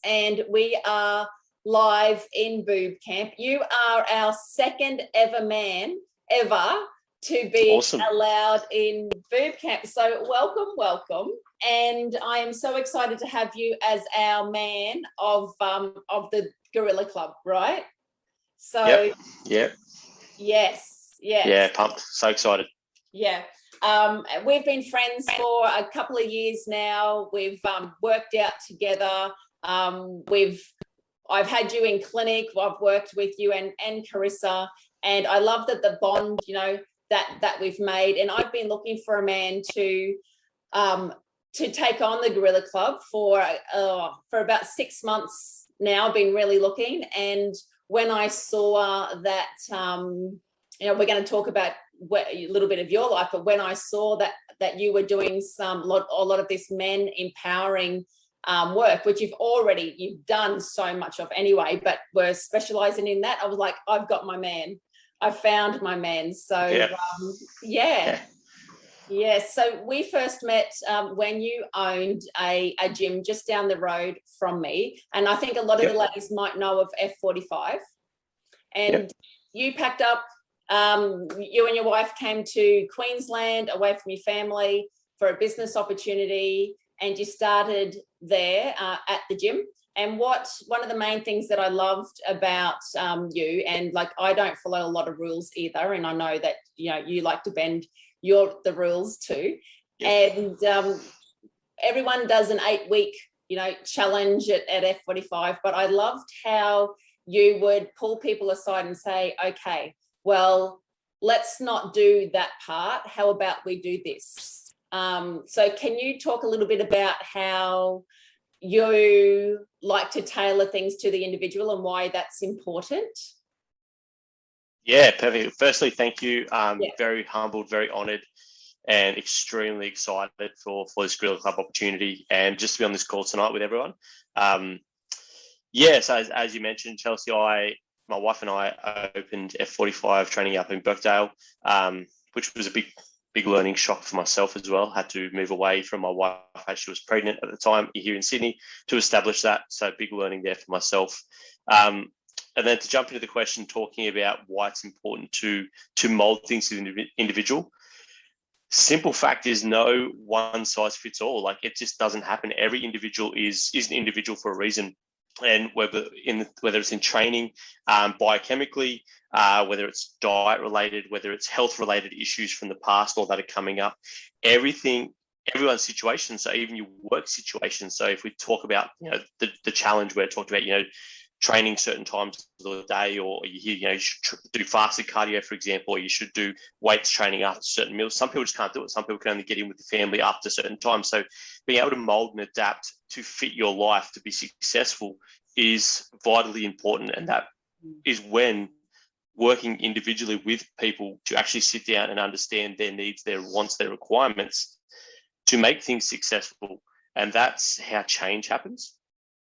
and we are live in BooB CamP. You are our second ever man ever to be allowed in BooB CamP. So welcome. And I am so excited to have you as our man of the Gorilla Club, right? So Yep. Yes. Yeah, pumped. So excited. Yeah. We've been friends for a couple of years now. We've worked out together. I've had you in clinic. I've worked with you and Carissa, and I love that the bond, that we've made. And I've been looking for a man to take on the Gorilla Club for about 6 months now. I've been really looking, and when I saw that, we're going to talk about a little bit of your life, but when I saw that you were doing a lot of this men empowering work, which you've done so much of anyway, but we're specializing in that, I was like, I've got my man. I found my man. So so we first met when you owned a gym just down the road from me, and I think a lot of the ladies might know of F45, and you packed up. You and your wife came to Queensland away from your family for a business opportunity, and you started there at the gym. And one of the main things that I loved about you, and like I don't follow a lot of rules either, and I know that you like to bend the rules too. And everyone does an 8-week challenge at F45, but I loved how you would pull people aside and say, okay, well, let's not do that part. How about we do this? So can you talk a little bit about how you like to tailor things to the individual and why that's important? Yeah, perfect. Firstly, thank you. Very humbled, very honoured, and extremely excited for this Gorilla Club opportunity and just to be on this call tonight with everyone. So as you mentioned, Chelsey, my wife and I opened F45 training up in Birkdale, which was a big learning shock for myself as well. Had to move away from my wife as she was pregnant at the time here in Sydney to establish that. So big learning there for myself. And then to jump into the question, talking about why it's important to mold things to the individual. Simple fact is no one size fits all. Like it just doesn't happen. Every individual is an individual for a reason. And whether it's in training, biochemically, whether it's diet related, whether it's health related issues from the past or that are coming up, everyone's situation. So even your work situation. So if we talk about the challenge where I talked about training certain times of the day, or you should do fasted cardio, for example, or you should do weights training after certain meals. Some people just can't do it. Some people can only get in with the family after certain times. So being able to mold and adapt to fit your life to be successful is vitally important. And that is when working individually with people to actually sit down and understand their needs, their wants, their requirements to make things successful. And that's how change happens.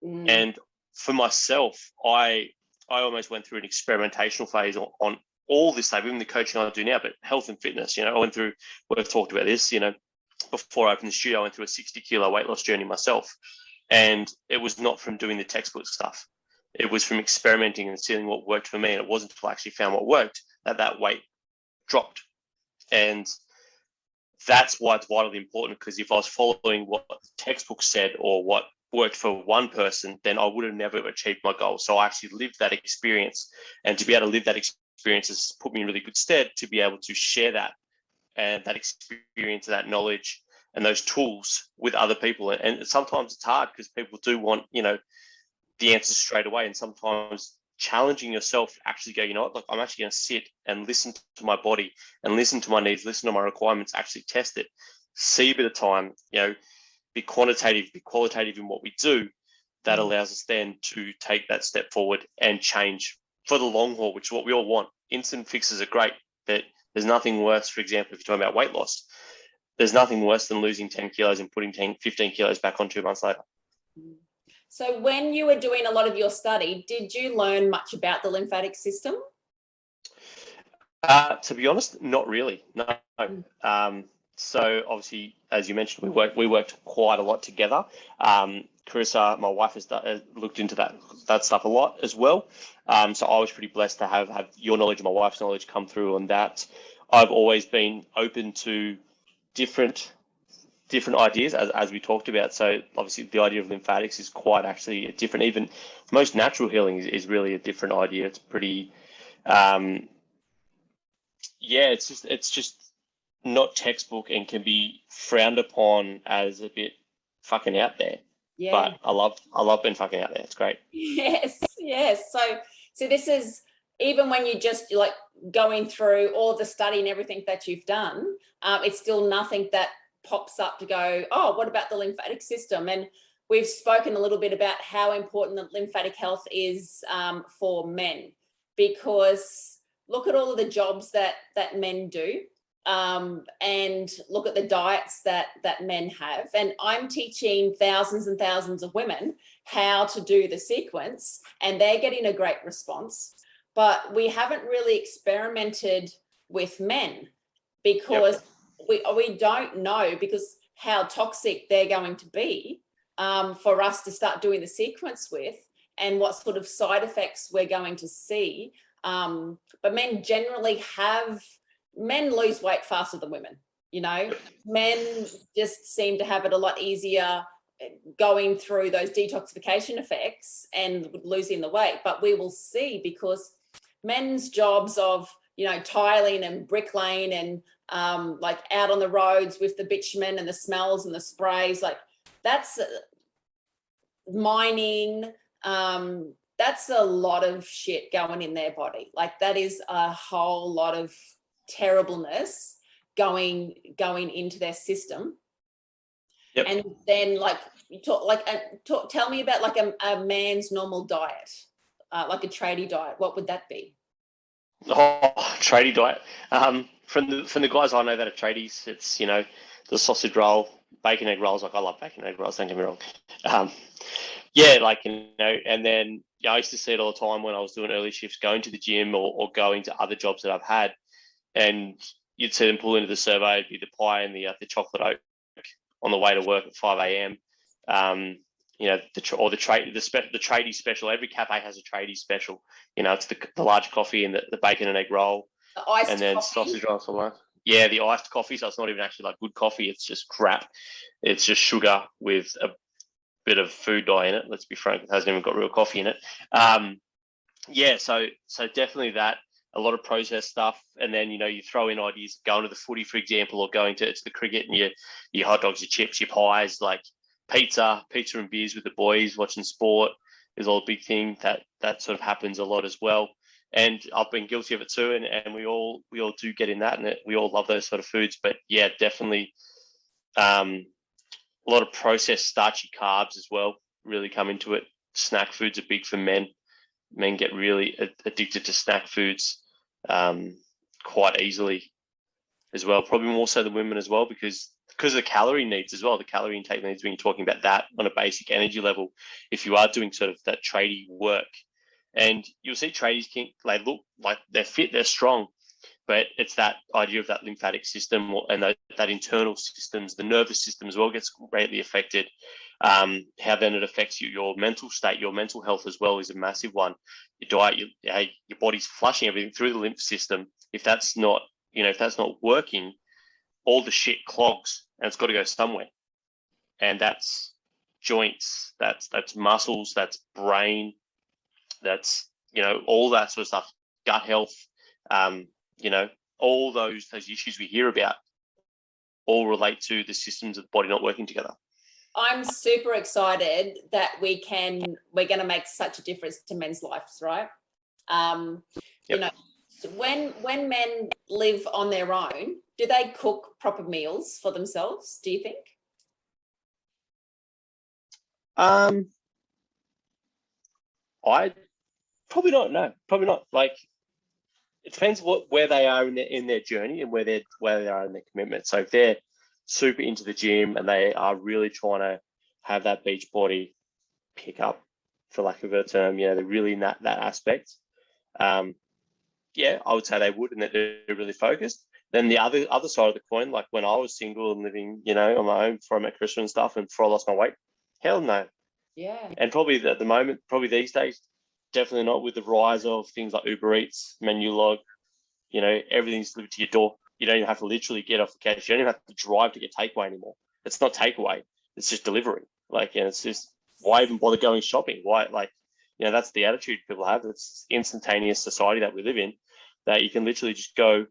And for myself, I almost went through an experimentational phase on all this stuff, even the coaching I do now, but health and fitness. I went through, we've talked about this, before I opened the studio, I went through a 60-kilo weight loss journey myself. And it was not from doing the textbook stuff. It was from experimenting and seeing what worked for me. And it wasn't until I actually found what worked that weight dropped. And that's why it's vitally important, because if I was following what the textbook said or what worked for one person, then I would have never achieved my goal. So I actually lived that experience, and to be able to live that experience has put me in really good stead to be able to share that and that experience, that knowledge and those tools with other people. And sometimes it's hard because people do want, the answers straight away. And sometimes challenging yourself to actually go, look, I'm actually going to sit and listen to my body and listen to my needs, listen to my requirements, actually test it, see a bit of time, be quantitative, be qualitative in what we do. That allows us then to take that step forward and change for the long haul, which is what we all want. Instant fixes are great, but there's nothing worse. For example, if you're talking about weight loss, there's nothing worse than losing 10 kilos and putting 15 kilos back on 2 months later. So when you were doing a lot of your study, did you learn much about the lymphatic system? To be honest, not really, no. So obviously, as you mentioned, we worked quite a lot together. Carissa, my wife, has looked into that stuff a lot as well. So I was pretty blessed to have your knowledge and my wife's knowledge come through on that. I've always been open to different ideas, as we talked about. So obviously the idea of lymphatics is quite actually different. Even most natural healing is really a different idea. It's pretty, it's just not textbook and can be frowned upon as a bit fucking out there. Yeah. But I love being fucking out there. It's great. Yes. So this is, even when you just like going through all the study and everything that you've done, it's still nothing that pops up to go, oh, what about the lymphatic system? And we've spoken a little bit about how important the lymphatic health is for men, because look at all of the jobs that men do, and look at the diets that men have. And I'm teaching thousands and thousands of women how to do the sequence, and they're getting a great response. But we haven't really experimented with men, because we don't know, because how toxic they're going to be for us to start doing the sequence with, and what sort of side effects we're going to see. But men generally men lose weight faster than women. Men just seem to have it a lot easier going through those detoxification effects and losing the weight. But we will see, because men's jobs of tiling and bricklaying and like out on the roads with the bitumen and the smells and the sprays, like that's mining, that's a lot of shit going in their body. Like that is a whole lot of terribleness going into their system. Yep. And then tell me about like a man's normal diet, like a tradie diet. What would that be? Oh, tradie diet. From the guys I know that are tradies, it's the sausage roll, bacon egg rolls. Like I love bacon egg rolls. Don't get me wrong. And then I used to see it all the time when I was doing early shifts, going to the gym or going to other jobs that I've had, and you'd see them pull into the survey. It'd be the pie and the chocolate oat on the way to work at 5 a.m. The tradie special. Every cafe has a tradie special. It's the large coffee and the bacon and egg roll, The iced and then coffee. sausage rolls for lunch. Yeah, the iced coffee. So it's not even actually like good coffee. It's just crap. It's just sugar with a bit of food dye in it. Let's be frank, it hasn't even got real coffee in it. So definitely that. A lot of processed stuff, and then you throw in ideas going to the footy, for example, or going to the cricket, and your hot dogs, your chips, your pies, like pizza and beers with the boys, watching sport is all a big thing that sort of happens a lot as well. And I've been guilty of it too, and we all do get in that, and we all love those sort of foods. But yeah, definitely a lot of processed starchy carbs as well really come into it. Snack foods are big for men. Men get really addicted to snack foods quite easily as well, probably more so than women as well, because of the calorie needs as well, the calorie intake needs, when you're talking about that on a basic energy level, if you are doing sort of that tradie work. And you'll see tradies, they look like they're fit, they're strong, but it's that idea of that lymphatic system and that internal systems, the nervous system as well gets greatly affected. How then it affects your mental state, your mental health as well is a massive one. Your diet, your body's flushing everything through the lymph system. If that's not working, all the shit clogs, and it's got to go somewhere. And that's joints, that's muscles, that's brain, that's all that sort of stuff, gut health. All those issues we hear about all relate to the systems of the body not working together. I'm super excited that we're going to make such a difference to men's lives, right? When men live on their own, do they cook proper meals for themselves, do you think? I probably not. No, probably not. Like, it depends where they are in their journey and where they are in their commitment. So if they're super into the gym and they are really trying to have that beach body pick up, for lack of a term, they're really in that aspect. I would say they would, and that they're really focused. Then the other side of the coin, like when I was single and living, on my own before I met Chris and stuff, and before I lost my weight, hell no. Yeah. And probably at the moment, probably these days, definitely not, with the rise of things like Uber Eats, Menu Log, everything's delivered to your door. You don't even have to literally get off the couch. You don't even have to drive to get takeaway anymore. It's not takeaway. It's just delivery. And it's just, why even bother going shopping? Why, that's the attitude people have. It's instantaneous society that we live in, that you can literally just go,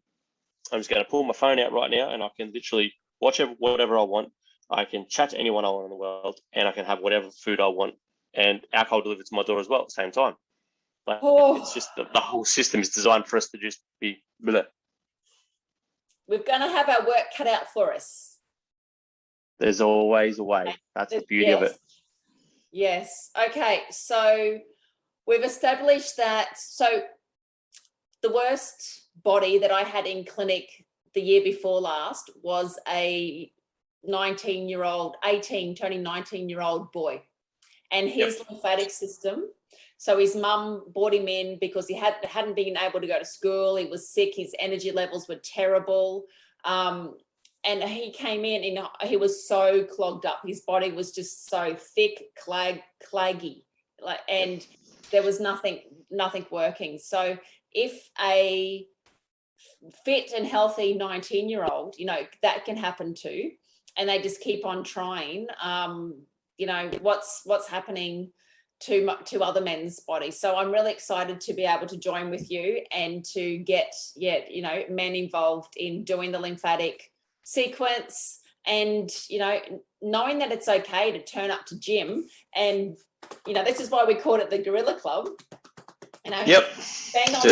I'm just going to pull my phone out right now and I can literally watch whatever I want. I can chat to anyone I want in the world, and I can have whatever food I want, and alcohol delivered to my door as well at the same time. It's just the whole system is designed for us to just be bleh. We're going to have our work cut out for us. There's always a way. That's the beauty of it. Yes. Okay. So we've established that. So the worst body that I had in clinic the year before last was a 19-year-old, 18, turning 19-year-old boy. And his lymphatic system. So his mum brought him in because he hadn't been able to go to school. He was sick. His energy levels were terrible. And he came in and he was so clogged up. His body was just so thick, claggy, and there was nothing working. So if a fit and healthy 19-year-old, that can happen too, and they just keep on trying, what's happening to other men's bodies. So I'm really excited to be able to join with you and to get men involved in doing the lymphatic sequence, and knowing that it's okay to turn up to gym, and this is why we called it the Gorilla Club. Do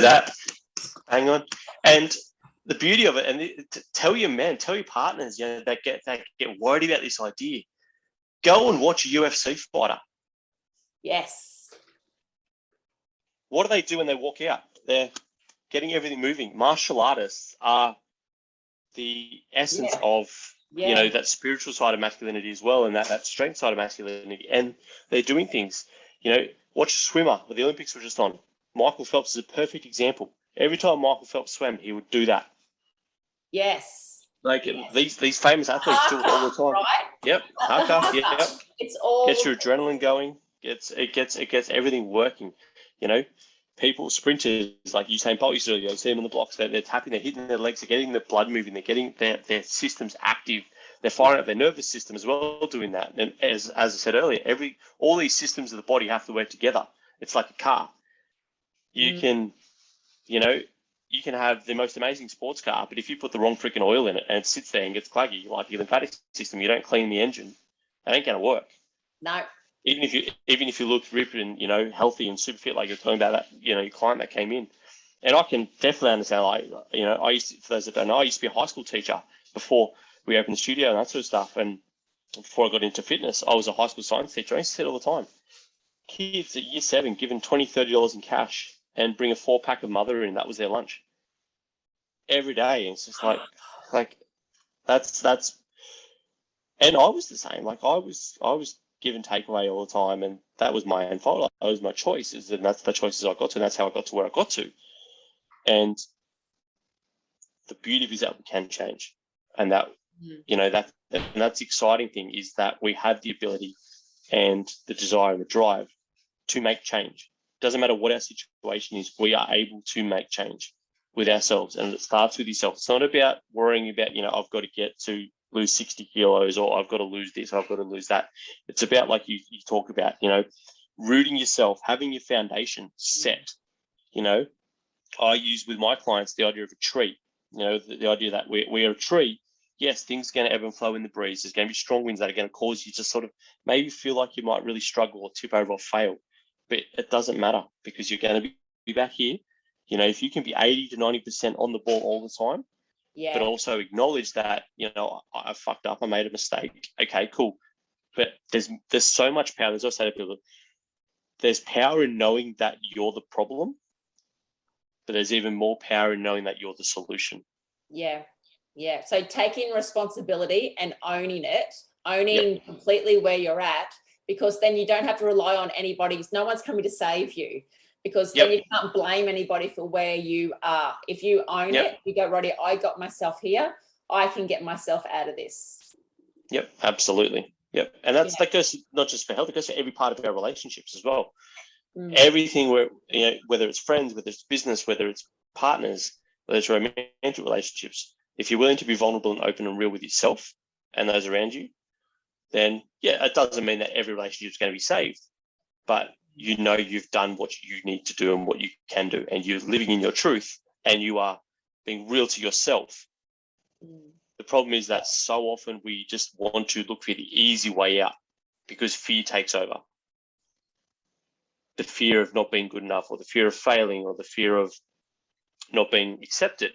that. Hang on. And the beauty of it, and tell your men, tell your partners, that get worried about this idea. Go and watch a UFC fighter. Yes. What do they do when they walk out? They're getting everything moving. Martial artists are the essence of, that spiritual side of masculinity as well, and that strength side of masculinity. And they're doing things. Watch a swimmer. The Olympics were just on. Michael Phelps is a perfect example. Every time Michael Phelps swam, he would do that. Yes. These famous athletes do it all the time. Right? Yep. Haka. Yep. It's all gets your adrenaline going. It gets everything working. People, sprinters like Usain Bolt, you see them on the blocks. They're tapping, they're hitting their legs, they're getting the blood moving, they're getting their systems active. They're firing up their nervous system as well, doing that. And as I said earlier, all these systems of the body have to work together. It's like a car. You can have the most amazing sports car, but if you put the wrong freaking oil in it and it sits there and gets claggy, like your lymphatic system, you don't clean the engine, it ain't going to work. No. Even if you look ripped and healthy and super fit, like you're talking about that, your client that came in, and I can definitely understand. For those that don't know, I used to be a high school teacher before we opened the studio and that sort of stuff. And before I got into fitness, I was a high school science teacher. I used to say it all the time. Kids at year 7 given $20, $30 in cash and bring a 4-pack of mother in. That was their lunch every day. And it's just like that's. And I was the same. Like I was given takeaway all the time, and that was my own fault. That was my choices, and that's the choices I got to, and that's how I got to where I got to. And the beauty is that we can change, and that that's the exciting thing, is that we have the ability and the desire and the drive to make change. Doesn't matter what our situation is, we are able to make change with ourselves, and it starts with yourself. It's not about worrying about I've got to get to lose 60 kilos, or I've got to lose this, I've got to lose that. It's about, like you talk about, rooting yourself, having your foundation set. I use with my clients the idea of a tree, the idea that we're a tree. Yes, things are going to ebb and flow in the breeze. There's going to be strong winds that are going to cause you to sort of maybe feel like you might really struggle or tip over or fail. But it doesn't matter, because you're going to be back here. If you can be 80 to 90% on the ball all the time, but also acknowledge that, I fucked up, I made a mistake. Okay, cool. But there's so much power. There's also people, there's power in knowing that you're the problem, but there's even more power in knowing that you're the solution. Yeah. So taking responsibility and owning it, completely where you're at, because then you don't have to rely on anybody. No one's coming to save you, because then you can't blame anybody for where you are. If you own it, you go, Roddy, I got myself here. I can get myself out of this. Yep, absolutely. Yep. And that goes not just for health, it goes for every part of our relationships as well. Mm. Everything where, whether it's friends, whether it's business, whether it's partners, whether it's romantic relationships, if you're willing to be vulnerable and open and real with yourself and those around you, then it doesn't mean that every relationship is going to be saved, but you've done what you need to do and what you can do, and you're living in your truth and you are being real to yourself. The problem is that so often we just want to look for the easy way out because fear takes over. The fear of not being good enough, or the fear of failing, or the fear of not being accepted.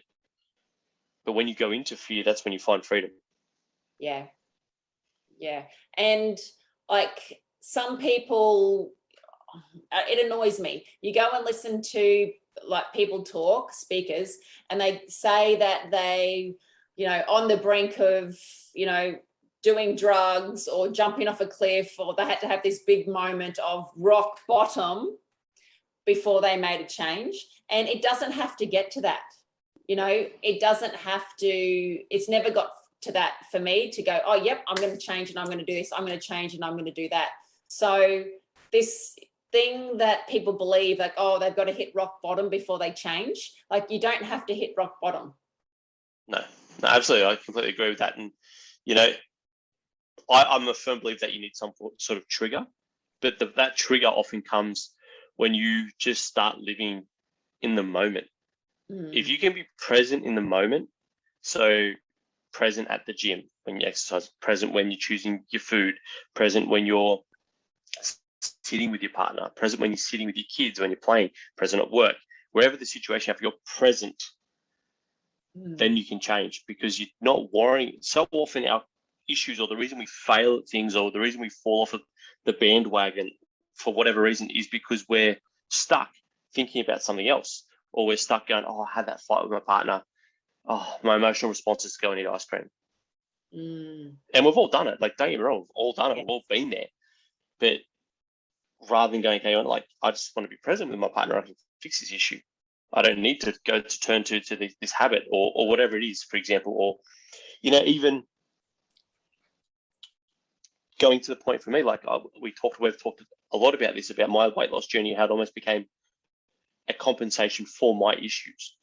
But when you go into fear, that's when you find freedom. Yeah. And like some people, it annoys me. You go and listen to like people talk, speakers, and they say that they, on the brink of, doing drugs or jumping off a cliff, or they had to have this big moment of rock bottom before they made a change. And it doesn't have to get to that. It doesn't have to, it's never got to that for me to go, oh, yep, I'm going to change and I'm going to do this. I'm going to change and I'm going to do that. So this thing that people believe like, oh, they've got to hit rock bottom before they change. Like, you don't have to hit rock bottom. No, absolutely. I completely agree with that. And, I'm a firm believer that you need some sort of trigger, but that trigger often comes when you just start living in the moment. If you can be present in the moment, so present at the gym when you exercise, present when you're choosing your food, present when you're sitting with your partner, present when you're sitting with your kids, when you're playing, present at work, wherever the situation, if you're present, then you can change, because you're not worrying. So often our issues, or the reason we fail at things, or the reason we fall off of the bandwagon for whatever reason, is because we're stuck thinking about something else, or we're stuck going, oh, I had that fight with my partner. Oh, my emotional response is to go and eat ice cream. And we've all done it. Like, don't get me wrong, we've all done it. We've all been there. But rather than going, hey, like, I just want to be present with my partner, I can fix this issue. I don't need to go to turn to this habit or whatever it is, for example, or, even going to the point for me, like we've talked a lot about this, about my weight loss journey, how it almost became a compensation for my issues.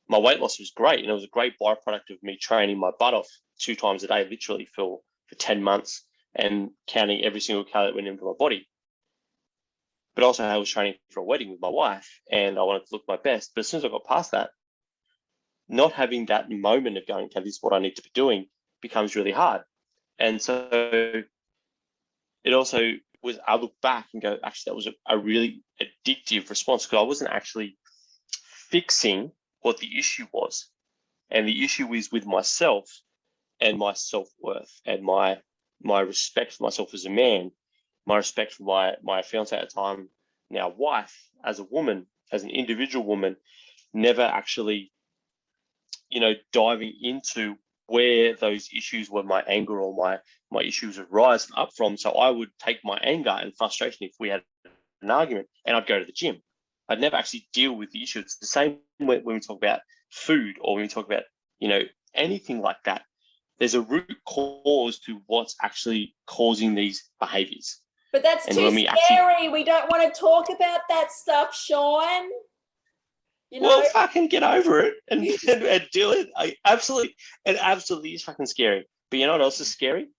My weight loss was great, and it was a great byproduct of me training my butt off 2 times a day, literally for 10 months, and counting every single calorie that went into my body. But also I was training for a wedding with my wife, and I wanted to look my best. But as soon as I got past that, not having that moment of going, okay, this is what I need to be doing, becomes really hard. And so it also was, I look back and go, actually, that was a really addictive response, because I wasn't actually fixing what the issue was. And the issue is with myself and my self-worth and my respect for myself as a man, my respect for my fiance at the time, now wife, as a woman, as an individual woman, never actually, diving into where those issues, where my anger or my issues would rise up from. So I would take my anger and frustration if we had an argument, and I'd go to the gym. I'd never actually deal with the issue. It's the same when we talk about food, or when we talk about, anything like that. There's a root cause to what's actually causing these behaviors. But that's too scary. We don't want to talk about that stuff, Shaun. Well, fucking get over it and deal it. It absolutely is fucking scary. But you know what else is scary?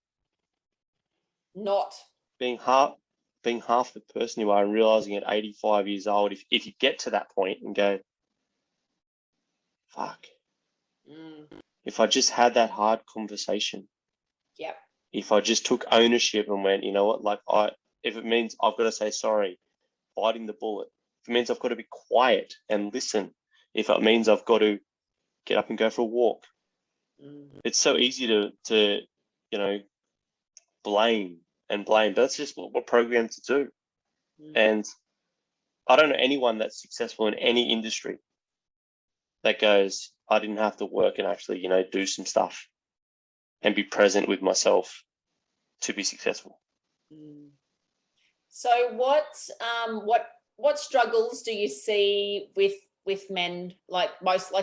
Not being half the person you are, and realizing at 85 years old, if you get to that point and go, fuck, if I just had that hard conversation, if I just took ownership and went, you know what, like, if it means I've got to say sorry, biting the bullet, if it means I've got to be quiet and listen, if it means I've got to get up and go for a walk. It's so easy to blame, but that's just what we're programmed to do. And I don't know anyone that's successful in any industry that goes, I didn't have to work and actually, do some stuff and be present with myself to be successful. So what struggles do you see with men, like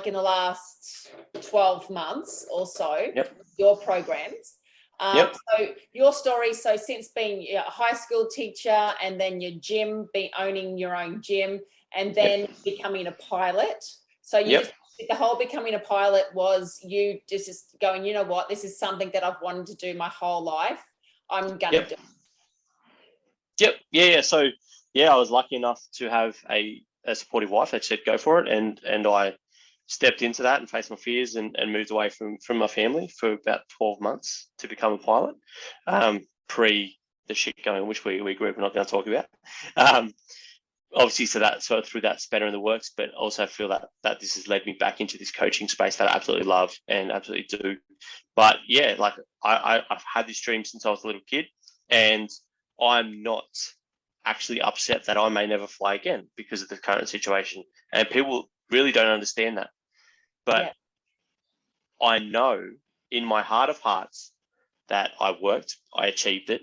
in the last 12 months or so, your programs? Yep. So your story, so since being a high school teacher and then your gym, owning your own gym, and then becoming a pilot. So you just, the whole becoming a pilot was you just going, you know what, this is something that I've wanted to do my whole life. I'm going to do it. Yeah. So, I was lucky enough to have a supportive wife that said, go for it. And I stepped into that and faced my fears and moved away from my family for about 12 months to become a pilot, pre the shit going, which we agree we're not going to talk about. Obviously, so through that spanner in the works, but also feel that this has led me back into this coaching space that I absolutely love and absolutely do. But yeah, like I've had this dream since I was a little kid, and I'm not actually upset that I may never fly again because of the current situation. And people really don't understand that. But I know in my heart of hearts that I worked, I achieved it,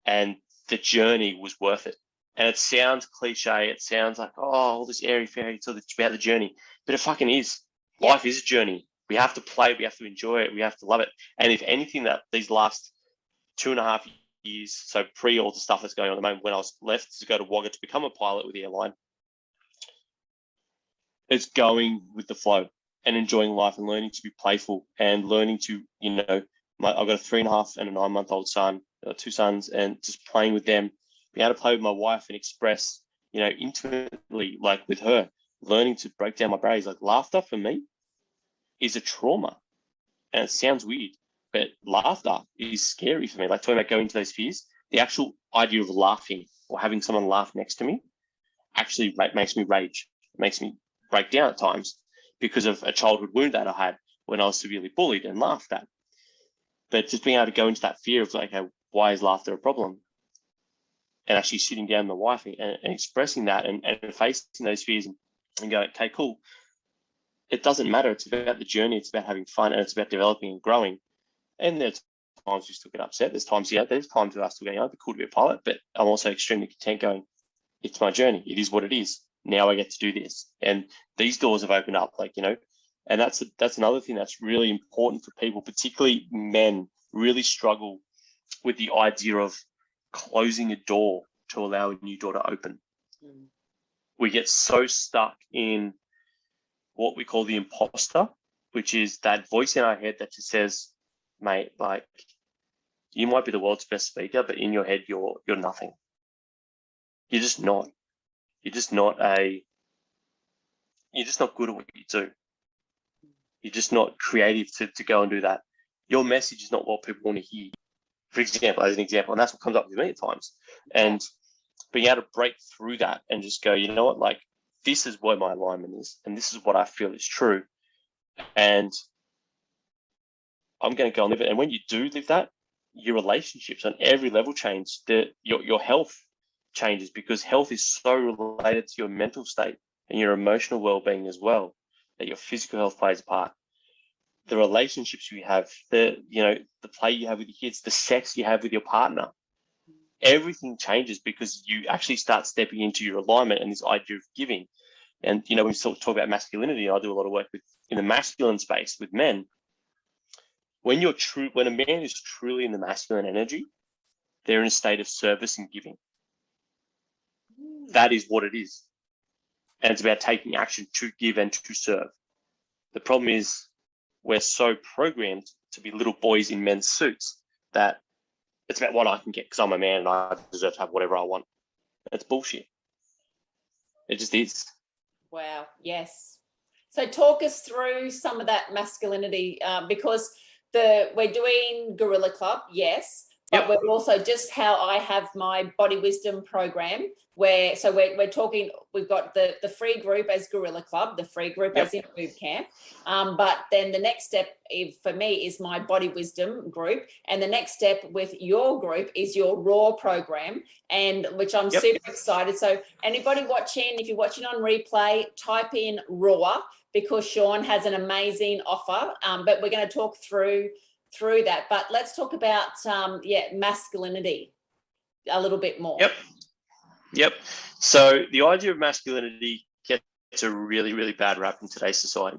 and the journey was worth it. And it sounds cliche. It sounds like, oh, all this airy-fairy, it's about the journey. But it fucking is. Yeah. Life is a journey. We have to play. We have to enjoy it. We have to love it. And if anything, that these last 2.5 years, so pre all the stuff that's going on at the moment, when I was left to go to Wagga to become a pilot with the airline, it's going with the flow and enjoying life and learning to be playful and learning to, I've got a 3.5 and a 9-month-old son, 2 sons, and just playing with them, being able to play with my wife and express, intimately, like with her, learning to break down my barriers. Like laughter for me is a trauma. And it sounds weird, but laughter is scary for me. Like talking about going into those fears, the actual idea of laughing or having someone laugh next to me actually makes me rage. It makes me break down at times because of a childhood wound that I had when I was severely bullied and laughed at. But just being able to go into that fear of like, why is laughter a problem? And actually sitting down with my wife and expressing that and facing those fears and going, okay, cool. It doesn't matter. It's about the journey. It's about having fun, and it's about developing and growing. And there's times we still get upset. There's times where I still going, it'd be cool to be a pilot, but I'm also extremely content going, it's my journey. It is what it is. Now I get to do this. And these doors have opened up, and that's another thing that's really important for people, particularly men, really struggle with the idea of closing a door to allow a new door to open. We get so stuck in what we call the imposter, which is that voice in our head that just says, mate, like, you might be the world's best speaker, but in your head, you're nothing. You're just not. You're just not good at what you do. You're just not creative to go and do that. Your message is not what people want to hear. For example, as an example, and that's what comes up with me at times. And being able to break through that and just go, you know what, like, this is where my alignment is, and this is what I feel is true. And I'm going to go and live it. And when you do live that, your relationships on every level change. Your health changes, because health is so related to your mental state and your emotional well-being as well, that your physical health plays a part. The relationships you have, the play you have with your kids, the sex you have with your partner, everything changes because you actually start stepping into your alignment and this idea of giving. And, when we talk about masculinity, I do a lot of work in the masculine space with men. When a man is truly in the masculine energy, they're in a state of service and giving. That is what it is. And it's about taking action to give and to serve. The problem is we're so programmed to be little boys in men's suits that it's about what I can get because I'm a man and I deserve to have whatever I want. It's bullshit. It just is. Wow. Yes. So talk us through some of that masculinity, because we're doing Gorilla Club, yes, but we're also just how I have my body wisdom program where, so we're talking, we've got the free group as Gorilla Club, the free group as in BooB CamP. But then the next step for me is my body wisdom group. And the next step with your group is your raw program, and which I'm super excited. So anybody watching, if you're watching on replay, type in raw, because Shaun has an amazing offer. But we're going to talk through that. But let's talk about masculinity a little bit more. Yep. So the idea of masculinity gets a really, really bad rap in today's society.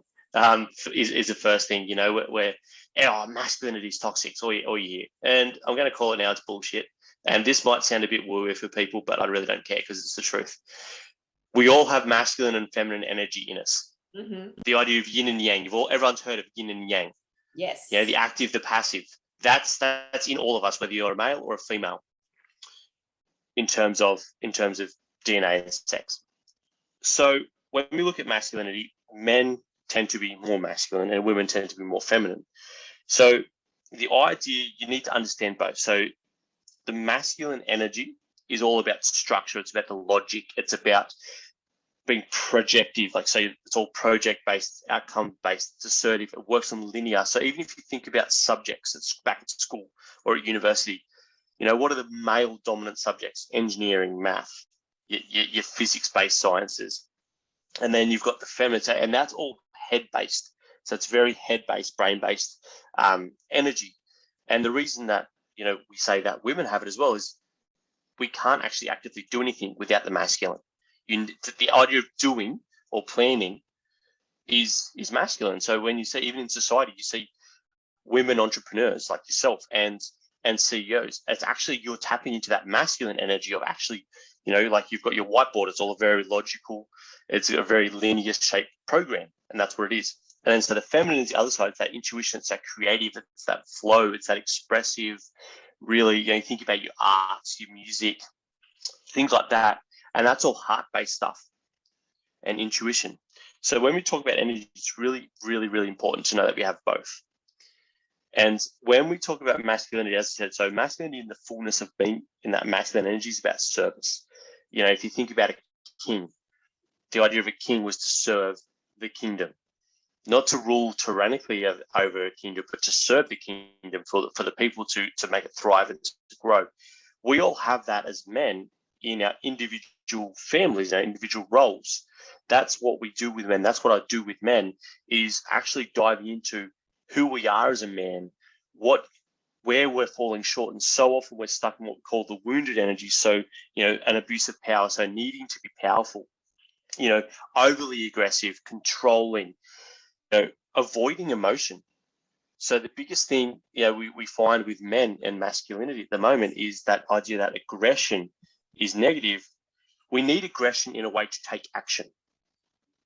is the first thing, you know, where oh, masculinity is toxic, all you hear. And I'm going to call it now, it's bullshit. And this might sound a bit woo for people, but I really don't care because it's the truth. We all have masculine and feminine energy in us. Mm-hmm. The idea of yin and yang, everyone's heard of yin and yang. Yes. You know, the active, the passive. That's in all of us, whether you're a male or a female, in terms of DNA and sex. So when we look at masculinity, men tend to be more masculine and women tend to be more feminine. So the idea, you need to understand both. So the masculine energy is all about structure. It's about the logic. It's about being projective. Like, say, it's all project-based, outcome-based, it's assertive. It works on linear. So even if you think about subjects that's back at school or at university, you know, what are the male dominant subjects? Engineering, math, your physics-based sciences. And then you've got the feminine, and that's all head-based. So it's very head-based, brain-based energy. And the reason that, you know, we say that women have it as well is we can't actually actively do anything without the masculine. The idea of doing or planning is masculine. So when you say, even in society, you see women entrepreneurs like yourself and CEOs, it's actually, you're tapping into that masculine energy of actually, you know, like you've got your whiteboard, it's all a very logical, it's a very linear shaped program, and that's what it is. And then so the feminine is the other side, it's that intuition, it's that creative, it's that flow, it's that expressive, really, you know, you think about your arts, your music, things like that. And that's all heart-based stuff and intuition. So when we talk about energy, it's really, really, really important to know that we have both. And when we talk about masculinity, as I said, so masculinity in the fullness of being in that masculine energy is about service. You know, if you think about a king, the idea of a king was to serve the kingdom, not to rule tyrannically over a kingdom, but to serve the kingdom for the people to make it thrive and to grow. We all have that as men in our individual families, our individual roles. That's what we do with men. That's what I do with men, is actually diving into who we are as a man, where we're falling short. And so often we're stuck in what we call the wounded energy. So, you know, an abuse of power. So needing to be powerful, you know, overly aggressive, controlling, you know, avoiding emotion. So the biggest thing, you know, we find with men and masculinity at the moment is that idea that aggression is negative. We need aggression in a way to take action.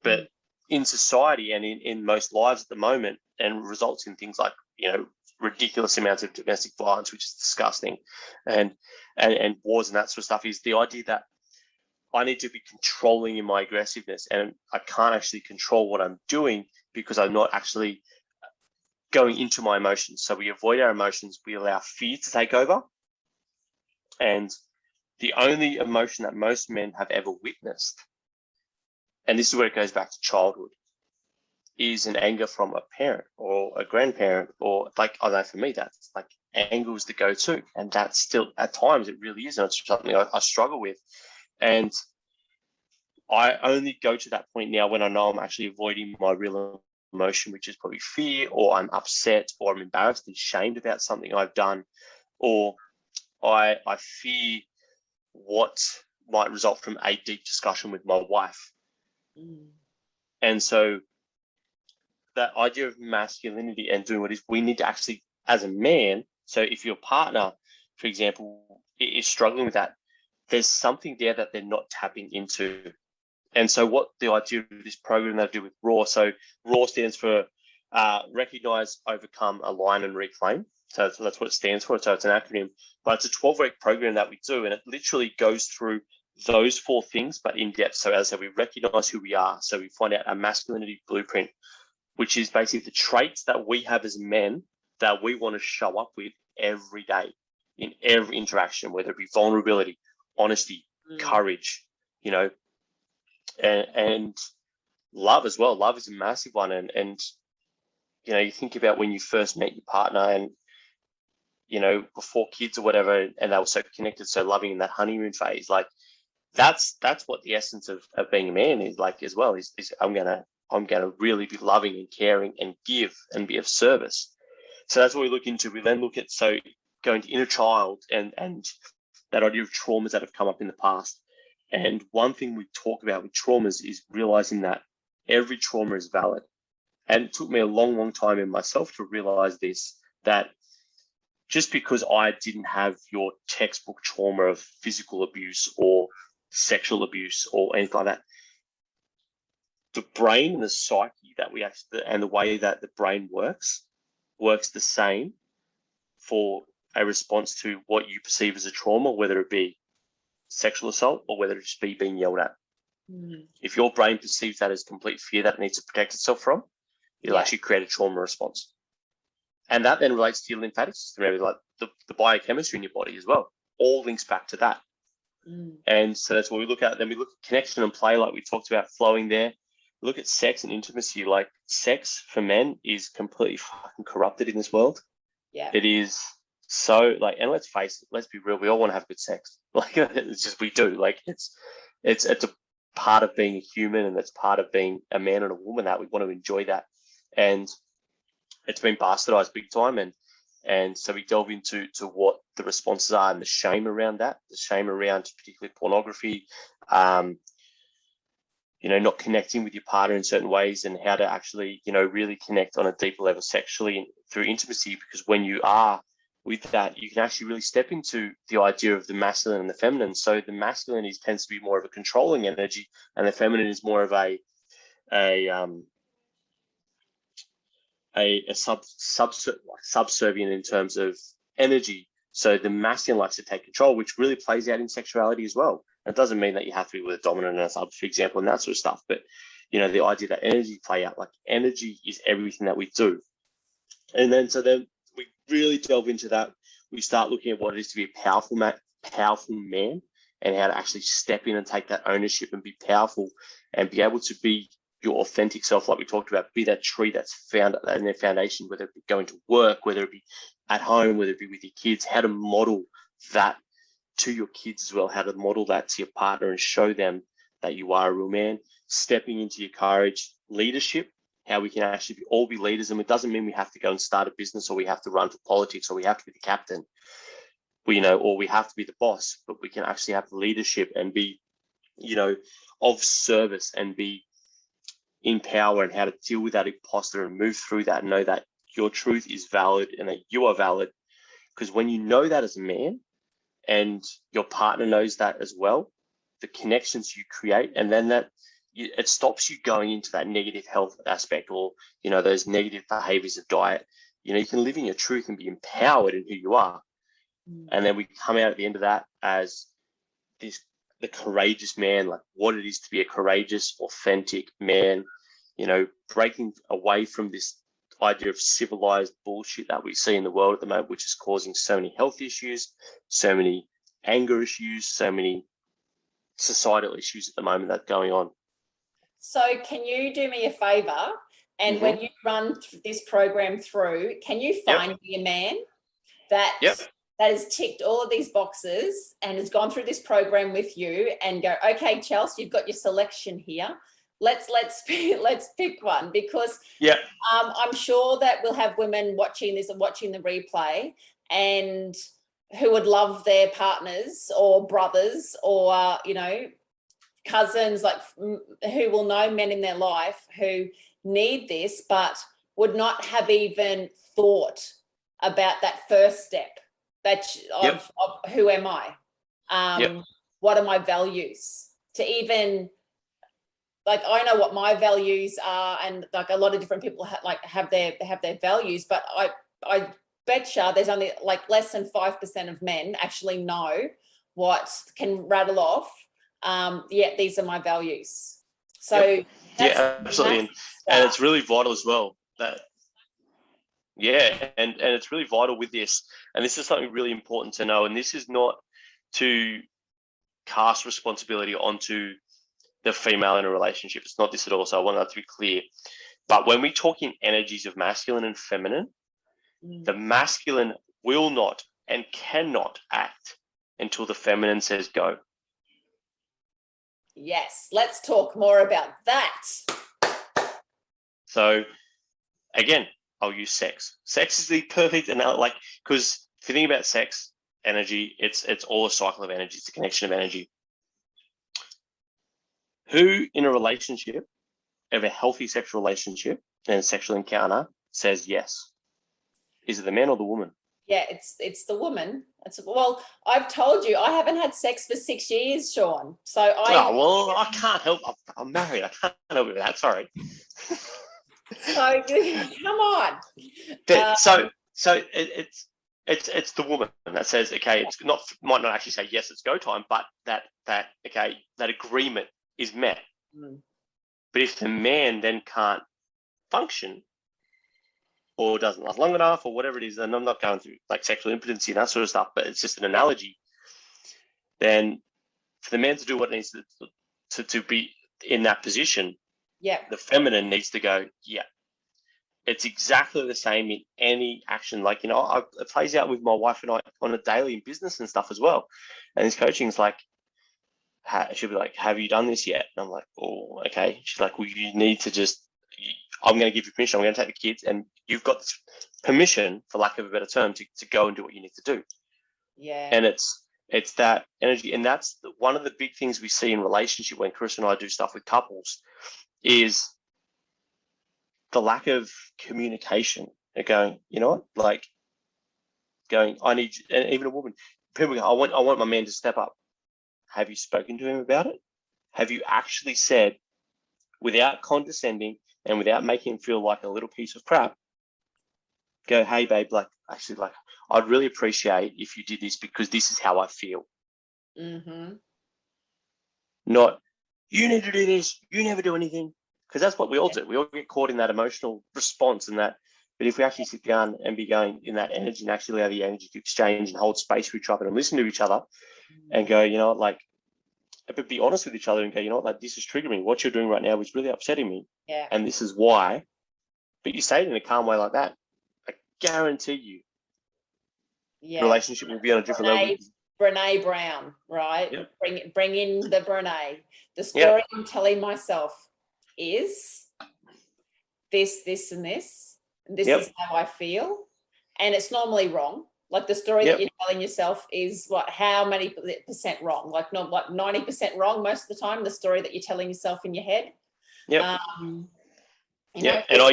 But in society and in most lives at the moment, and results in things like, you know, ridiculous amounts of domestic violence, which is disgusting, and wars and that sort of stuff, is the idea that I need to be controlling in my aggressiveness, and I can't actually control what I'm doing because I'm not actually going into my emotions. So we avoid our emotions, we allow fear to take over. And the only emotion that most men have ever witnessed, and this is where it goes back to childhood, is an anger from a parent or a grandparent, or like, I don't know, for me, that's like anger is the go-to. And that's still, at times, it really is. And it's something I struggle with. And I only go to that point now when I know I'm actually avoiding my real emotion, which is probably fear, or I'm upset, or I'm embarrassed and shamed about something I've done, or I fear what might result from a deep discussion with my wife. And so that idea of masculinity and doing what is, we need to actually, as a man, so if your partner, for example, is struggling with that, there's something there that they're not tapping into. And so what the idea of this program that I do with RAW, so RAW stands for Recognize, Overcome, Align and Reclaim. So that's what it stands for. So it's an acronym, but it's a 12-week program that we do, and it literally goes through those 4 things, but in depth. So as I said, we recognize who we are. So we find out our masculinity blueprint, which is basically the traits that we have as men that we want to show up with every day in every interaction, whether it be vulnerability, honesty, courage, you know, and love as well. Love is a massive one. And, you know, you think about when you first met your partner and, you know, before kids or whatever, and they were so connected, so loving in that honeymoon phase, like that's what the essence of being a man is like as well, is I'm gonna really be loving and caring and give and be of service. So that's what we look into. We then look at, so going to inner child and that idea of traumas that have come up in the past. And one thing we talk about with traumas is realizing that every trauma is valid. And it took me a long, long time in myself to realize this, that just because I didn't have your textbook trauma of physical abuse or sexual abuse or anything like that, the brain and the psyche that we actually, and the way that the brain works the same for a response to what you perceive as a trauma, whether it be sexual assault or whether it just be being yelled at. If your brain perceives that as complete fear that it needs to protect itself from, it'll actually create a trauma response. And that then relates to your lymphatic system, like the biochemistry in your body as well. All links back to that. And so that's what we look at. Then we look at connection and play, like we talked about, flowing there. Look at sex and intimacy. Like, sex for men is completely fucking corrupted in this world. Yeah. It is so, like, and let's face it, let's be real, we all want to have good sex. Like, it's just, we do. Like, it's a part of being a human, and it's part of being a man and a woman, that we want to enjoy that. And it's been bastardized big time. And so we delve into what the responses are and the shame around that, the shame around particularly pornography, not connecting with your partner in certain ways, and how to actually, really connect on a deeper level sexually through intimacy. Because when you are with that, you can actually really step into the idea of the masculine and the feminine. So the masculine tends to be more of a controlling energy, and the feminine is more of a subservient in terms of energy. So the masculine likes to take control, which really plays out in sexuality as well. And it doesn't mean that you have to be with a dominant and a sub, for example, and that sort of stuff. But, the idea that energy play out, like, energy is everything that we do. And then we really delve into that. We start looking at what it is to be a powerful man, and how to actually step in and take that ownership and be powerful and be able to be your authentic self, like we talked about, be that tree that's found in their foundation, whether it be going to work, whether it be at home, whether it be with your kids, how to model that to your kids as well, how to model that to your partner and show them that you are a real man, stepping into your courage, leadership, how we can actually all be leaders. And it doesn't mean we have to go and start a business, or we have to run for politics, or we have to be the captain, or we have to be the boss, but we can actually have leadership and be, of service, and be in power, and how to deal with that imposter and move through that and know that your truth is valid and that you are valid. Because when you know that as a man, and your partner knows that as well, the connections you create, and then it stops you going into that negative health aspect, or, those negative behaviors of diet. You can live in your truth and be empowered in who you are. And then we come out at the end of that as the courageous man, like what it is to be a courageous, authentic man, breaking away from this idea of civilized bullshit that we see in the world at the moment, which is causing so many health issues, so many anger issues, so many societal issues at the moment that's going on. So can you do me a favor? And when you run this program through, can you find me a man that has ticked all of these boxes and has gone through this program with you, and go, okay, Chelsey, you've got your selection here. Let's pick one, because I'm sure that we'll have women watching this and watching the replay, and who would love their partners or brothers or cousins, like, who will know men in their life who need this, but would not have even thought about that first step, of who am I, what are my values, to even, like, I know what my values are, and like a lot of different people have their values, but I betcha there's only like less than 5% of men actually know what can rattle off. These are my values. So absolutely, and it's really vital as well that and it's really vital with this, and this is something really important to know, and this is not to cast responsibility onto the female in a relationship. It's not this at all, so I want that to be clear. But when we talk in energies of masculine and feminine, the masculine will not and cannot act until the feminine says go. Yes, let's talk more about that. So again, I'll use sex. Sex is the perfect, and because if you think about sex, energy, it's all a cycle of energy. It's a connection of energy. Who in a relationship, of a healthy sexual relationship, and sexual encounter says yes? Is it the man or the woman? Yeah, it's the woman. Well, I've told you I haven't had sex for 6 years, Shaun. So I can't help. I'm married. I can't help with that. Sorry. So come on. So it's the woman that says, okay, it's might not actually say yes, it's go time, but that agreement is met. But if the man then can't function, or doesn't last long enough, or whatever it is, and I'm not going through like sexual impotency and that sort of stuff, but it's just an analogy, then for the man to do what needs to be in that position, the feminine needs to go, yeah. It's exactly the same in any action. Like, it plays out with my wife and I on a daily in business and stuff as well. And this coaching is like, she'll be like, have you done this yet? And I'm like, oh, okay. She's like, well, you need to I'm going to give you permission. I'm going to take the kids, and you've got permission, for lack of a better term, to go and do what you need to do. Yeah. And it's that energy. And that's one of the big things we see in relationship when Chris and I do stuff with couples is the lack of communication. They're going, you know what? Like I need, and even a woman, people go, I want my man to step up. Have you spoken to him about it? Have you actually said, without condescending and without making him feel like a little piece of crap, go, hey babe, I'd really appreciate if you did this because this is how I feel. Not, you need to do this, you never do anything. Because that's what we all do. We all get caught in that emotional response and that. But if we actually sit down and be going in that energy and actually allow the energy to exchange and hold space for each other and listen to each other and go, but be honest with each other and go, this is triggering me. What you're doing right now is really upsetting me. Yeah. And this is why. But you say it in a calm way like that, I guarantee you, the relationship will be on a different level. Brene Brown, right? Yep. Bring in the Brene. The story I'm telling myself is this, and this. And this is how I feel. And it's normally wrong. Like the story that you're telling yourself is how many percent wrong? Like not what 90% wrong most of the time, the story that you're telling yourself in your head. Yep. And I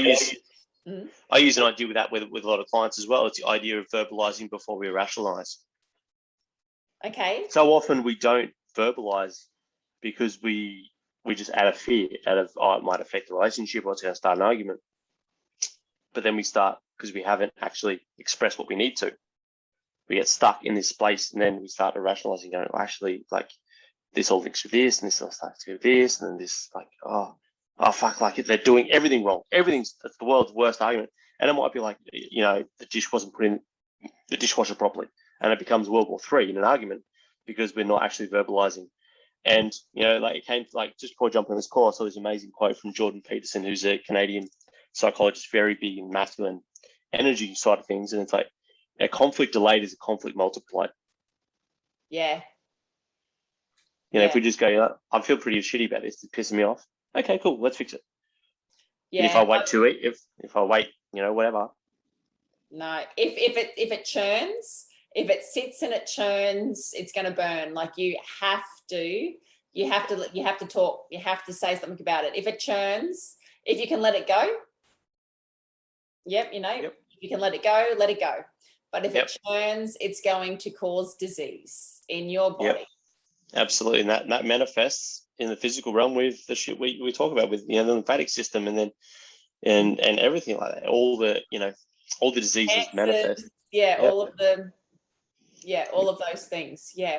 use an idea with that with a lot of clients as well. It's the idea of verbalizing before we rationalize. Okay. So often we don't verbalize because we just out of fear, it might affect the relationship or it's going to start an argument. But then we start because we haven't actually expressed what we need to. We get stuck in this place, and then we start rationalizing, going, actually, this all links with this, and this all starts with this, and then this, oh fuck, they're doing everything wrong. That's the world's worst argument. And it might be the dish wasn't put in the dishwasher properly, and it becomes World War III in an argument because we're not actually verbalizing. And, it came just before jumping on this call, I saw this amazing quote from Jordan Peterson, who's a Canadian psychologist, very big in masculine energy side of things. And it's a conflict delayed is a conflict multiplied. Yeah. If we just go, I feel pretty shitty about this, it's pissing me off. Okay, cool, let's fix it. Yeah. If I wait if I wait, whatever. No, if it churns, if it sits and it churns, it's going to burn. You have to talk. You have to say something about it. If it churns, if you can let it go, if you can let it go. But if it churns, it's going to cause disease in your body. Yep. Absolutely, and that manifests in the physical realm with the shit we talk about with the lymphatic system, and then and everything like that. All the diseases Cancers, manifest. All of those things. Yeah.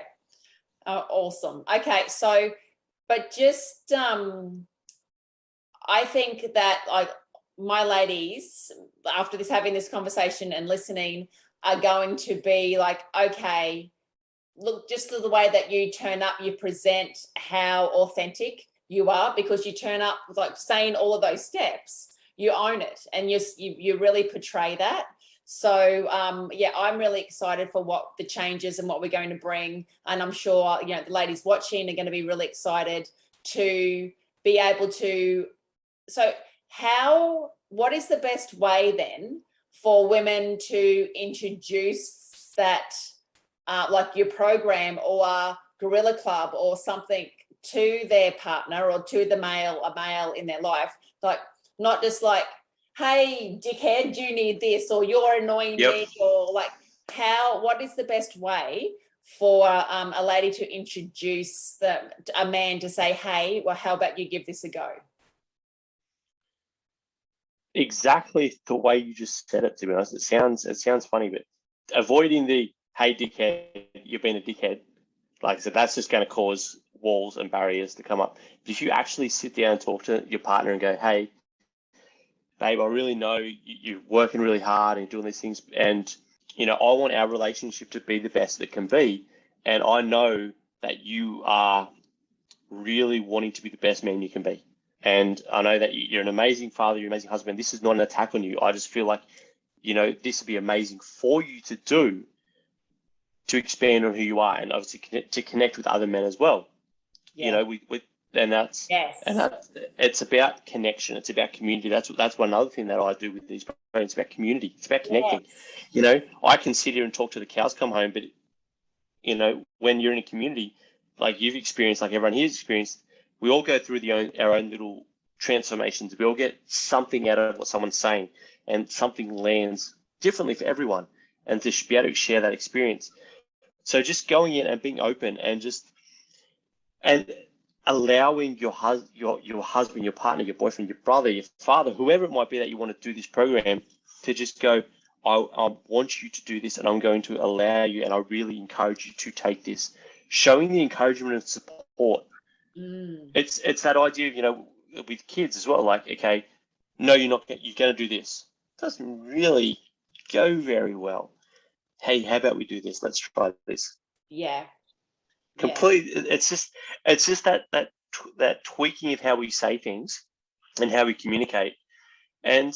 Awesome. Okay, so but just I think that my ladies, after having this conversation and listening, are going to be okay, look, just the way that you turn up, you present how authentic you are, because you turn up saying all of those steps, you own it, and you really portray that. So I'm really excited for what the changes and what we're going to bring, and I'm sure the ladies watching are going to be really excited to be able to. So what is the best way then for women to introduce that, your program or Gorilla Club or something, to their partner or to a male in their life? Not just hey, dickhead, you need this, or you're annoying me, or like what is the best way for a lady to introduce a man to say, hey, well, how about you give this a go? Exactly the way you just said it, to be honest. It sounds funny, but avoiding the, hey, dickhead, you've been a dickhead, like I said, that's just going to cause walls and barriers to come up. But if you actually sit down and talk to your partner and go, hey, babe, I really know you're working really hard and doing these things, and I want our relationship to be the best it can be, and I know that you are really wanting to be the best man you can be, and I know that you're an amazing father, you're an amazing husband. This is not an attack on you. I just feel like this would be amazing for you to do, to expand on who you are, and obviously to connect with other men as well. Yeah. And that's yes. It's about connection. It's about community. That's one other thing that I do with these programs. It's about community. It's about connecting. Yes. I can sit here and talk to the cows come home, but when you're in a community like you've experienced, like everyone here's experienced, we all go through our own little transformations. We all get something out of what someone's saying, and something lands differently for everyone, and to be able to share that experience. So just going in and being open and allowing your husband, your partner, your boyfriend, your brother, your father, whoever it might be that you want to do this program, to just go, I want you to do this, and I'm going to allow you, and I really encourage you to take this. Showing the encouragement and support. It's that idea of, with kids as well, like, okay, no, you're going to do this. It doesn't really go very well. Hey, how about we do this? Let's try this. Yeah. Completely. It's just that tweaking of how we say things and how we communicate. And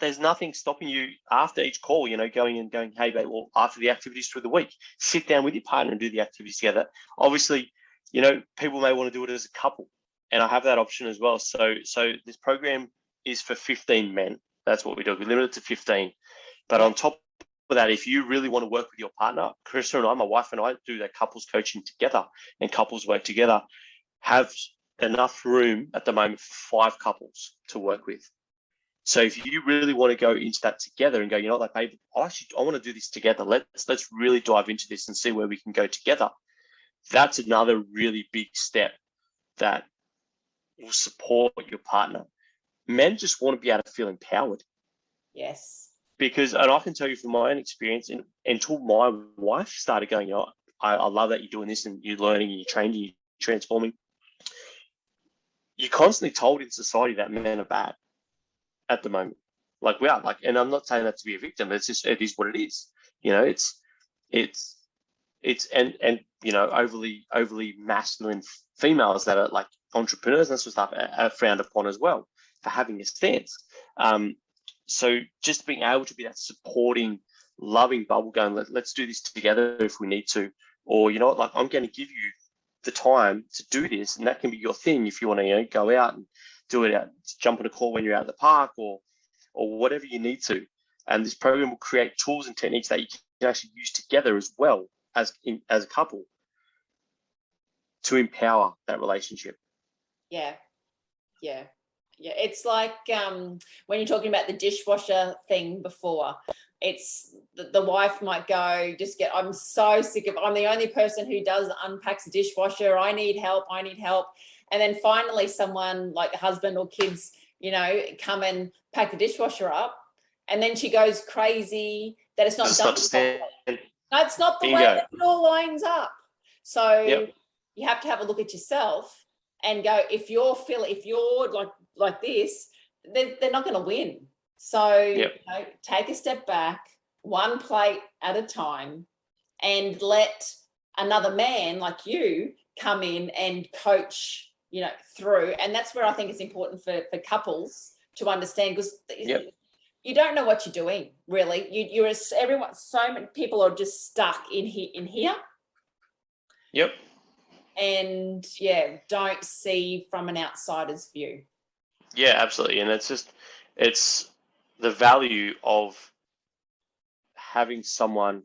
there's nothing stopping you after each call, going, hey, babe, well, after the activities through the week, sit down with your partner and do the activities together. Obviously, people may want to do it as a couple, and I have that option as well. So this program is for 15 men. That's what we do. We limit it to 15. But on top of that, if you really want to work with your partner, Krista and I, my wife and I, do that couples coaching together, and couples work together. Have enough room at the moment for 5 couples to work with. So if you really want to go into that together and go, like, babe, I want to do this together. Let's really dive into this and see where we can go together. That's another really big step that will support your partner. Men just want to be able to feel empowered. Yes. Because, and I can tell you from my own experience, until my wife started going, I love that you're doing this, and you're learning, and you're training, you're transforming. You're constantly told in society that men are bad at the moment. Like, we are, like, and I'm not saying that to be a victim. It's just, it is what it is. It's overly masculine females that are like entrepreneurs and that sort of stuff are frowned upon as well for having a stance. So just being able to be that supporting, loving bubble going, let's do this together if we need to, or like, I'm going to give you the time to do this, and that can be your thing if you want to go out and do it out, jump on a call when you're out at the park, or whatever you need to. And this program will create tools and techniques that you can actually use together as well as a couple to empower that relationship. Yeah. It's like when you're talking about the dishwasher thing before, it's the wife might go, I'm so sick of, I'm the only person who unpacks the dishwasher. I need help. And then finally someone like a husband or kids, come and pack the dishwasher up. And then she goes crazy that it's not done properly. No, it's not the way that it all lines up. So you have to have a look at yourself and go, if you're like this, they're not going to win. So take a step back, one plate at a time, and let another man like you come in and coach, through. And that's where I think it's important for couples to understand, because you don't know what you're doing, really. So many people are just stuck in here. Yep. And don't see from an outsider's view. Yeah, absolutely. And it's the value of having someone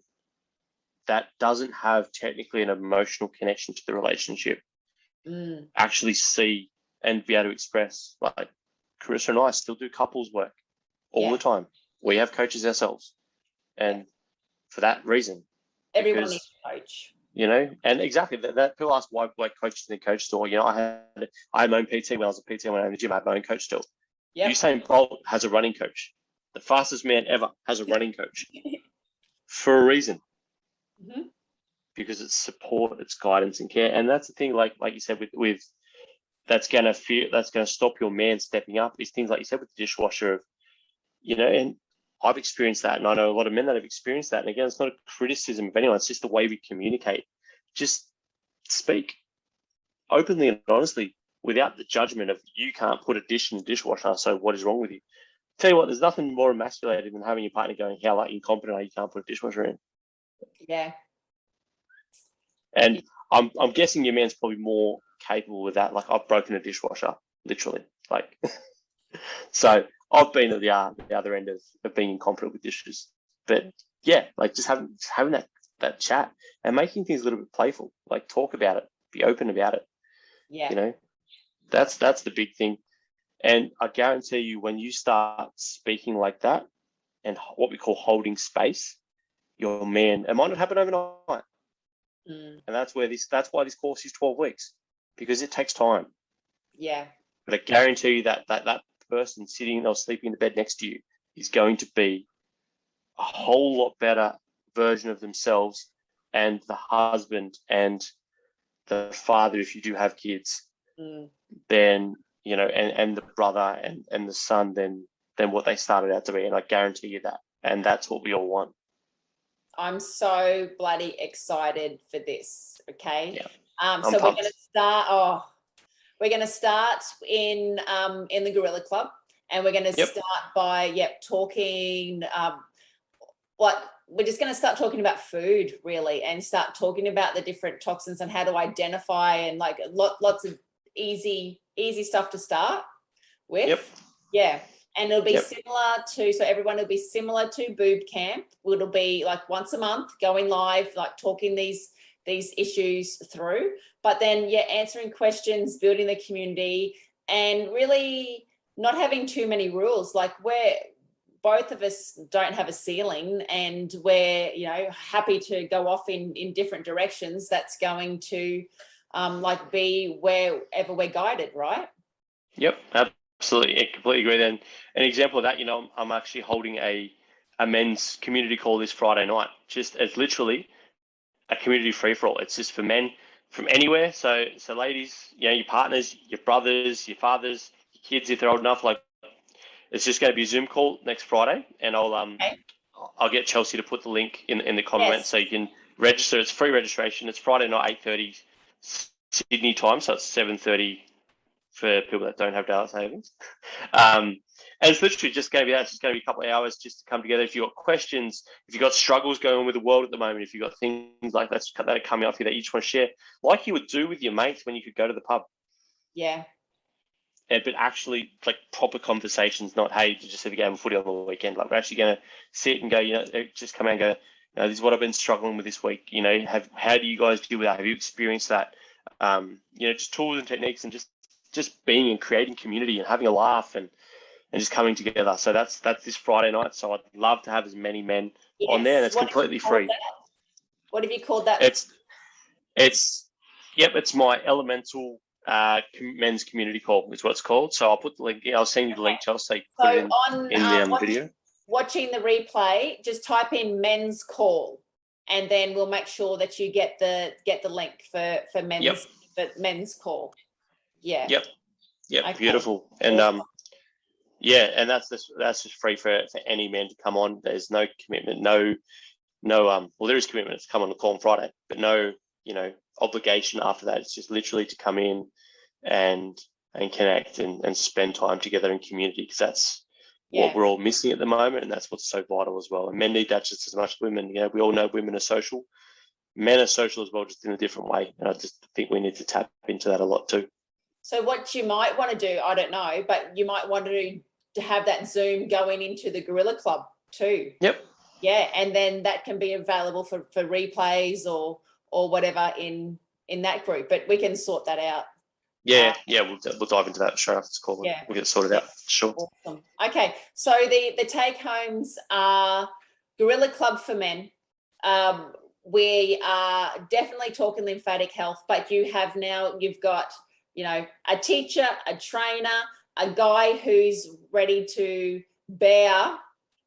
that doesn't have technically an emotional connection to the relationship actually see and be able to express, like, Carissa and I still do couples work all the time. We have coaches ourselves. And for that reason, everyone needs a coach. You know, and exactly that people ask why coaches in the coach store. You know, I had my own PT when I was a PT when I was in the gym. I had my own coach still. Yep. Usain Bolt has a running coach. The fastest man ever has a running coach for a reason. Mm-hmm. Because it's support, it's guidance and care. And that's the thing, like you said, with that's gonna stop your man stepping up is things like you said with the dishwasher of, you know, and I've experienced that, and I know a lot of men that have experienced that. And again, it's not a criticism of anyone, it's just the way we communicate. Just speak openly and honestly without the judgment of you can't put a dish in the dishwasher, so what is wrong with you? Tell you what, there's nothing more emasculating than having your partner going, how like incompetent are you, can't put a dishwasher in. Yeah. And I'm guessing your man's probably more capable with that. Like I've broken a dishwasher, literally. Like so I've been at the other end of being incompetent with dishes. But yeah, like just having that chat and making things a little bit playful. Like talk about it, be open about it. Yeah. You know, that's the big thing. And I guarantee you, when you start speaking like that and what we call holding space, your man, it might not happen overnight. And that's why this course is 12 weeks, because it takes time. Yeah. But I guarantee you that person sitting or sleeping in the bed next to you is going to be a whole lot better version of themselves, and the husband and the father, if you do have kids, then, you know, and the brother and the son than what they started out to be. And I guarantee you that. And that's what we all want. I'm so bloody excited for this. Okay. Yeah. So we're going to start in the Gorilla Club, and we're going to start by talking we're just going to start talking about food, really, and start talking about the different toxins and how to identify, and like lots of easy stuff to start with. Yep. Yeah. And it'll be similar to, so everyone will be similar to BooB CamP. It'll be like once a month going live, like talking these issues through, but then answering questions, building the community, and really not having too many rules. Like both of us don't have a ceiling, and we're, you know, happy to go off in different directions. That's going to be wherever we're guided, right? Yep. Absolutely, I completely agree. Then an example of that, you know, I'm actually holding a men's community call this Friday night. Just as literally a community free for all. It's just for men from anywhere. So ladies, you know, your partners, your brothers, your fathers, your kids, if they're old enough, like it's just going to be a Zoom call next Friday, and I'll get Chelsey to put the link in the comments so you can register. It's free registration. It's Friday night, 8:30 Sydney time, so it's 7:30. For people that don't have daylight savings. And it's literally just going to be that. It's just going to be a couple of hours just to come together. If you've got questions, if you've got struggles going on with the world at the moment, if you've got things like that are coming up here that you just want to share, like you would do with your mates when you could go to the pub. Yeah. But actually, like proper conversations, not, hey, you just have a game of footy on the weekend. Like we're actually going to sit and go, you know, just come out and go, you know, this is what I've been struggling with this week. You know, how do you guys deal with that? Have you experienced that? You know, just tools and techniques, and just being and creating community and having a laugh and just coming together. So that's this Friday night. So I'd love to have as many men on there, and it's completely free. What have you called that? It's my elemental men's community call is what it's called. So I'll put the link. I'll send you the link, Chelsey. So put it in the video. Watching the replay, just type in men's call, and then we'll make sure that you get the link for men's call. Yeah. Yep. Okay. Beautiful. And awesome. And that's just free for any man to come on. There's no commitment, no well, there is commitment to come on the call on Friday, but no, you know, obligation after that. It's just literally to come in and connect and spend time together in community, because that's what we're all missing at the moment, and that's what's so vital as well. And men need that just as much as women. You know, we all know women are social. Men are social as well, just in a different way. And I just think we need to tap into that a lot too. So what you might want to do, I don't know, but you might want to have that Zoom going into the Gorilla Club too. Yep. Yeah, and then that can be available for replays or whatever in that group. But we can sort that out. Yeah, we'll dive into that straight after this call. Yeah. We'll get it sorted out. Sure. Awesome. Okay, so the take homes are Gorilla Club for Men. We are definitely talking lymphatic health, but you've got, you know, a teacher, a trainer, a guy who's ready to bear,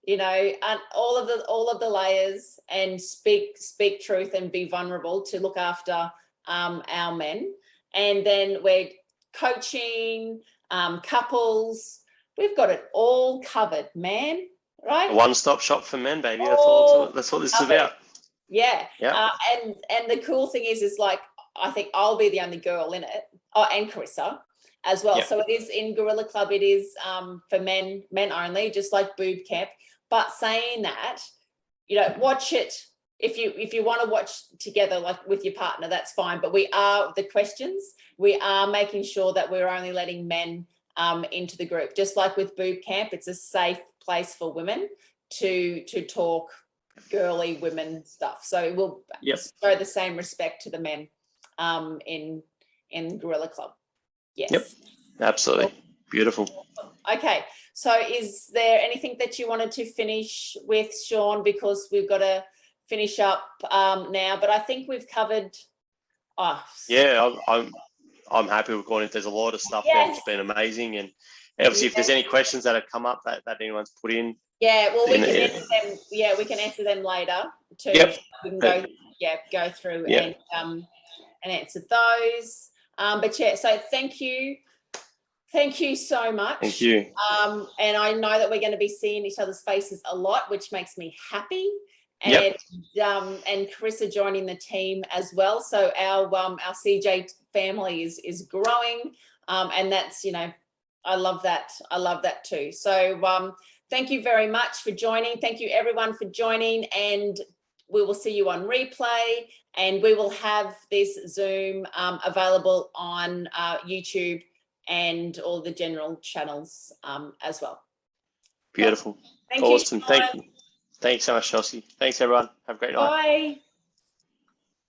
you know, and all of the layers and speak truth and be vulnerable to look after our men. And then we're coaching couples. We've got it all covered, man. Right? A one-stop shop for men, baby. That's what this is about. Yeah. Yeah. And the cool thing is like, I think I'll be the only girl in it. Oh, and Carissa as well. Yep. So it is in Gorilla Club. It is for men only, just like BooB CamP. But saying that, you know, watch it. If you want to watch together, like with your partner, that's fine. But we are making sure that we're only letting men into the group. Just like with BooB CamP, it's a safe place for women to talk girly women stuff. So we'll show the same respect to the men in Gorilla Club. Yes. Yep. Absolutely. Cool. Beautiful. Okay. So is there anything that you wanted to finish with, Shaun? Because we've got to finish up now, but I think we've covered. Yeah, I'm happy we've gone into. There's a lot of stuff there. It's been amazing, and obviously, if there's any questions that have come up that anyone's put in, well, we can answer them. Yeah, we can answer them later too. Yep. So we can go through and answer those. But so thank you. Thank you so much. Thank you. And I know that we're going to be seeing each other's faces a lot, which makes me happy. And and Carissa joining the team as well. So our CJ family is growing, and that's, you know, I love that. I love that too. So thank you very much for joining. Thank you everyone for joining, and we will see you on replay. And we will have this Zoom available on YouTube and all the general channels as well. Beautiful. Thank awesome. You, Thank you. Thanks so much, Chelsey. Thanks, everyone. Have a great night. Bye.